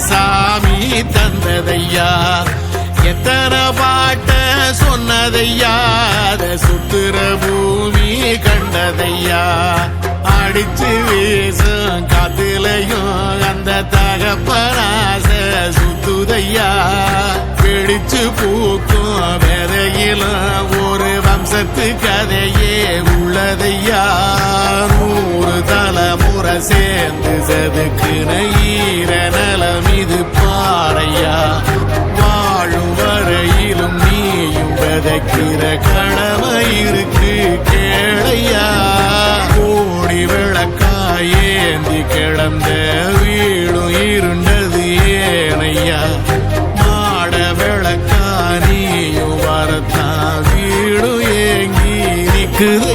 சாமி தந்ததையா எத்தனை பாட்ட சொன்னதையா சுத்துற பூமி கண்டதையா அடிச்சு வீசும் காத்திலையும் அந்த தகப்பனாச சுத்துதையா பிடிச்சு பூக்கும் விதையிலும் ஒரு வம்சத்து கதையே உள்ளதையா 100 தலைமுறை சேர்ந்து செதுக்குன ஈர நலம் இது பாறையா வாழும் வரையிலும் நீயும் விதைக்கிற கடமை இருக்கு கேளையா கோடி விளக்காயேந்தி கிடந்த வீடும் இருண்டது ஏனையா மாட விளக்கா நீயும் வரத்தான் வீடும் ஏங்கி நிக்குது